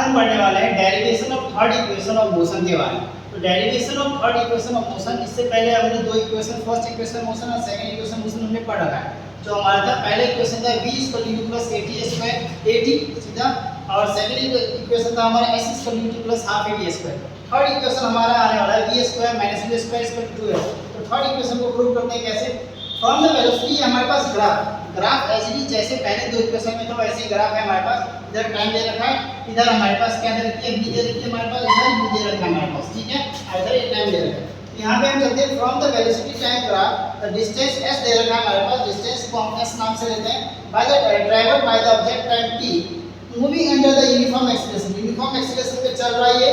हम पढ़ने वाले हैं derivation of third equation of motion के बारे में। तो derivation of third equation of motion, इससे पहले हमने दो इक्वेशन, फर्स्ट इक्वेशन मोशन और सेकंड इक्वेशन मोशन हमने पढ़ रखा है। जो हमारा था पहले इक्वेशन था v = at² at सीधा, और सेकंड इक्वेशन था हमारा s = ½ at²। थर्ड इक्वेशन हमारा आने वाला है v² - u² 2s। तो थर्ड इक्वेशन को प्रूव करते हैं कैसे? फ्रॉम द वेलोसिटी हमारे पास ग्राफ एज इट इज, जैसे पहले दो इक्वेशन में था वैसे ही ग्राफ है हमारे पास। इधर टाइम दे रखा है, इधर हमारे पास क्या दे रखी है, v दे रखी है हमारे पास, इधर u दे रखा है हमारे पास, ठीक है। और इधर ये टाइम दे रखा है। यहाँ पे हम चलते हैं from the velocity time graph, the distance s दे रखा है हमारे पास, डिस्टेंस को हम s नाम से लेते हैं, by the travel by the object time t moving under the uniform acceleration. Uniform acceleration पे चल रहा है ये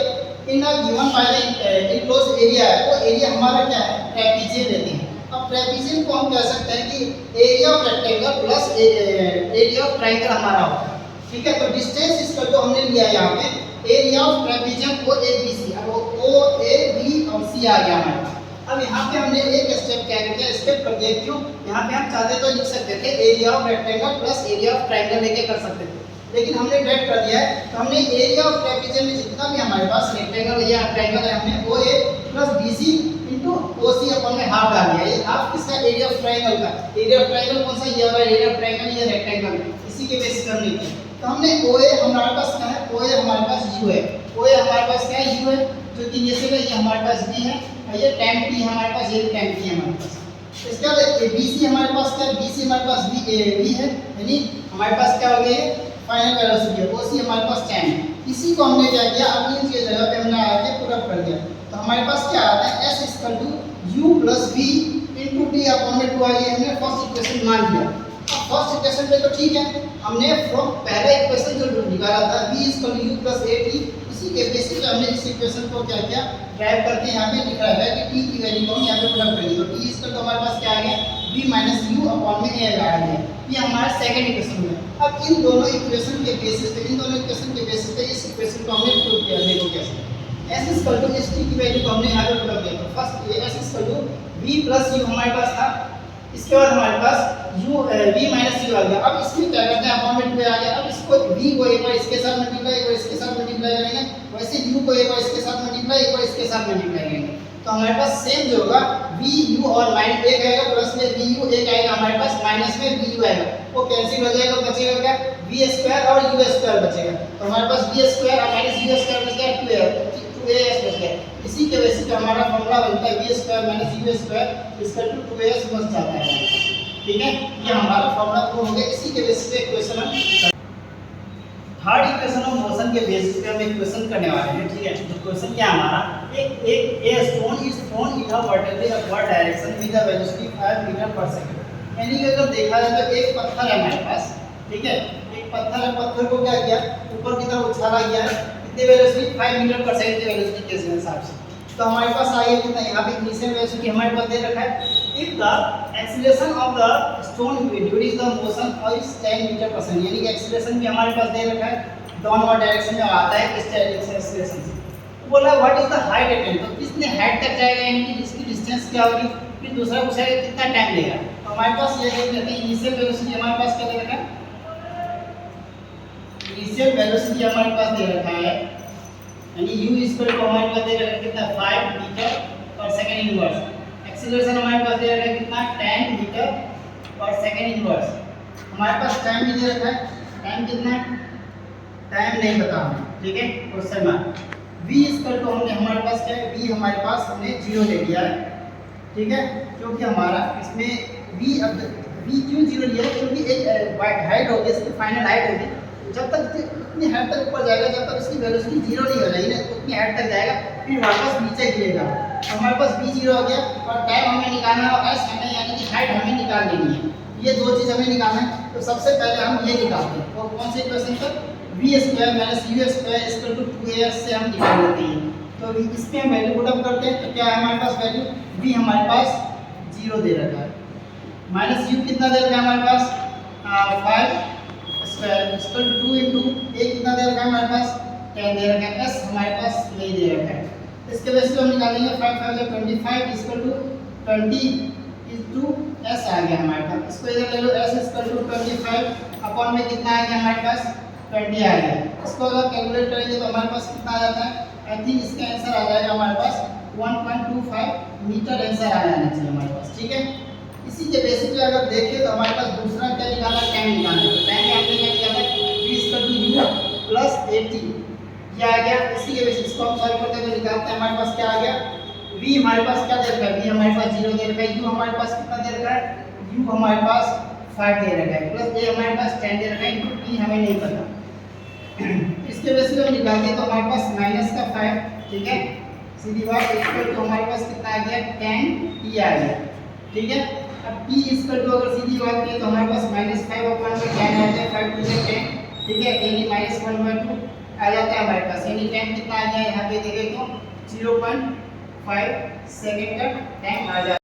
in a given by the enclosed area है। वो एरिया हमारा क्या है, ट्रेपीजियम लेते हैं। अब ट्रेपीजियम को हम कह सकते हैं कि area of rectangle plus area of triangle हमारा होता है, ठीक है। तो डिस्टेंस इसका जो हमने लिया है यहाँ पे एरिया ऑफ ट्रेपीजियम OABC, अब OAB और C आ गया हमारे पास। अब यहाँ पे हमने एक स्टेप क्या किया, स्टेप कर दिया। क्यों? यहाँ पे हम चाहते तो लिख सकते थे area of rectangle plus area of triangle लेके कर सकते थे, लेकिन हमने डायरेक्ट कर दिया है। तो हमने एरिया ऑफ ट्रेपीजियम में जितना भी हमारे पास रेक्टेंगल या ट्रायंगल है, हमने OA + BC * OC अपन में हाफ डाल दिया। ये हाफ किसका, एरिया ऑफ ट्रायंगल का। एरिया ऑफ ट्रायंगल कौन सा, ये वाला एरिया ऑफ ट्रायंगल, ये रेक्टेंगल, इसी के बेसिस पर हमने किया। तो हमने OA हमारे पास क्या है, OA हमारे पास U है, OA हमारे पास क्या है, U है, जो कि ये से ये हमारे पास B है, और ये tan T हमारे पास, ये tan T हमारे पास। इसका BC हमारे पास क्या है, BC हमारे पास B है, यानी हमारे पास क्या हो गया, फाइनल वेलोसिटी है। OC हमारे पास tan है। इसी को हमने क्या किया, अब इनकी जगह पे हमने आके पूरा कर दिया। तो हमारे पास क्या आता है, s = u + v * t upon में 2 आ गया। हमने फर्स्ट इक्वेशन मान लिया। अब फर्स्ट इक्वेशन पे तो ठीक है, हमने फ्रॉम पहला इक्वेशन जो निकाला था v = u + at, इसी के बेसिस पे हमने इस इक्वेशन को क्या किया, ड्राइव करके यहाँ पे लिखा है कि t की वैल्यू को हम यहाँ पे पुट कर दिए। तो t इसका तो हमारे पास क्या आ गया, v - u अपॉन में a आ गया। ये हमारा सेकंड इक्वेशन है। अब इन दोनों इक्वेशन के बेसिस पे, इन दोनों इक्वेशन के बेसिस पे इस इक्वेशन को हमने प्रूव किया। देखो कैसे, s = st की वैल्यू को हमने यहाँ पे पुट कर दिया। तो फर्स्ट ये s = v + u हमारे पास था, इसके बाद हमारे पास u v - u आ गया। अब इसमें क्या करते हैं, अपॉन में 2 आ गया। अब इसको v को एक बार इसके साथ मल्टीप्लाई, एक बार इसके साथ मल्टीप्लाई करेंगे, वैसे u को एक बार इसके साथ मल्टीप्लाई, एक बार इसके साथ मल्टीप्लाई करेंगे। तो हमारे पास सेम जो होगा v u और माइनस 1 आएगा, प्लस में v u 1 आएगा हमारे पास, माइनस में v u आएगा, वो कैंसिल हो जाएगा, बचेगा क्या, v² और u² बचेगा। तो हमारे पास v² और माइनस u² बच गया 2as बच गया। इसी के वजह से हमारा फॉर्मूला बनता है v² - u² = 2as बच जाता है, ठीक है। ये हमारा फॉर्मूला प्रूव हो गया। इसी के बेसिस पे क्वेश्चन हम थर्ड इक्वेशन ऑफ मोशन के बेसिस पे हम एक क्वेश्चन करने वाले हैं, ठीक है। तो क्वेश्चन क्या हमारा, एक a stone is thrown in a vertically upward direction with a velocity 5 metre per second. यानी कि अगर देखा जाए तो एक पत्थर है हमारे पास, ठीक है, एक पत्थर है, पत्थर को क्या किया, ऊपर की तरफ उछाला गया है, कितनी वेलोसिटी, 5 मीटर/सेकंड की वेलोसिटी के हिसाब से। तो हमारे पास आई है कितना, यहाँ पे इनिशियल वेलोसिटी हमारे पास दे रखा है। If the acceleration of the stone during the motion is 10 metre per second, यानी कि एक्सीलरेशन भी हमारे पास दे रखा है, डाउनवर्ड डायरेक्शन में आता है इस एक्सीलरेशन से। तो बोला what is the height attain, तो कितने हाइट तक जाएगा, यानी कि इसकी डिस्टेंस क्या होगी। फिर दूसरा पूछेगा कितना टाइम लेगा। तो हमारे पास ये देख लेते हैं, इनिशियल वेलोसिटी हमारे पास क्या दे रखा है, इनिशियल वेलोसिटी हमारे पास दे रखा है, यानी u = हमारे पास दे रखा है कितना, 5 मीटर/सेकंड इनवर्स। एक्सीलरेशन हमारे पास दे रखा है कितना, 10 मीटर/सेकंड इनवर्स। हमारे पास टाइम भी दे रखा है, टाइम कितना है, टाइम नहीं पता हमें, ठीक है। क्वेश्चन मार्क v = हमने हमारे पास क्या है, v हमारे पास हमने 0 ले लिया है, ठीक है, क्योंकि हमारा इसमें v, अब v क्यों 0 लिया है, क्योंकि एक हाइट होगी, इसकी फाइनल हाइट होगी, जब तक इतनी हाइट तक ऊपर जाएगा, जब तक इसकी वेलोसिटी 0 नहीं हो जाएगी ना, उतनी हाइट तक जाएगा, फिर वापस नीचे गिरेगा। हमारे पास v 0 हो गया, और टाइम हमें निकालना है, और s हमें, यानी कि हाइट हमें निकाल लेनी है। ये दो चीज़ हमें निकालना है। तो सबसे पहले हम ये निकालते हैं, और कौन से इक्वेशन पर, v² - u² = 2as से हम निकाल लेते हैं। तो इस पे हम वैल्यू पुट अप करते हैं। तो क्या है हमारे पास वैल्यू, v हमारे पास 0 दे रखा है, माइनस u कितना दे रखा है हमारे पास, 5² = 2 × a कितना दे रखा है हमारे पास, 10 दे रखा है, s हमारे पास नहीं दे रखा है। इसके वजह से हम निकालेंगे 5 × 5 = 25 = 20 s आ गया हमारे पास। इसको इधर ले लो, s = 25 अपॉन में कितना आ गया हमारे पास, 20 आ गया। इसको अगर कैलकुलेट करेंगे तो हमारे पास कितना आ जाता है? आई थिंक इसका आंसर आ जाएगा हमारे पास 1.25 मीटर आंसर आ जाना चाहिए हमारे पास, ठीक है। इसी के बेसिस पे अगर देखें तो हमारे पास दूसरा क्या निकाला, टाइम निकालना है। तो टाइम में हमने क्या निकाला, v = u प्लस 80 ये आ गया। इसी के बेसिस को हम सॉल्व करते तो निकालते हैं, हमारे पास क्या आ गया, v हमारे पास क्या दे रखा है, v हमारे पास 0 दे रखा है, u हमारे पास कितना दे रखा है, u हमारे पास 5 दे रखा है, प्लस a हमारे पास 10 दे रखा है, इनटू t हमें नहीं पता। इसके बेसिस पे हम निकालते तो हमारे पास माइनस का 5, ठीक है, सीधी बात इक्वल टू हमारे पास कितना आ गया, 10t आ गया, ठीक है। अब t इक्वल टू अगर सीधी बात करें तो हमारे पास -5 अपॉन में 10 आ जाए, 5 टू 10, ठीक है, यानी -1/2 आ जाता है हमारे पास, यानी टाइम कितना आ गया यहाँ पे देखें तो 0.5 सेकंड का टाइम आ जाता है।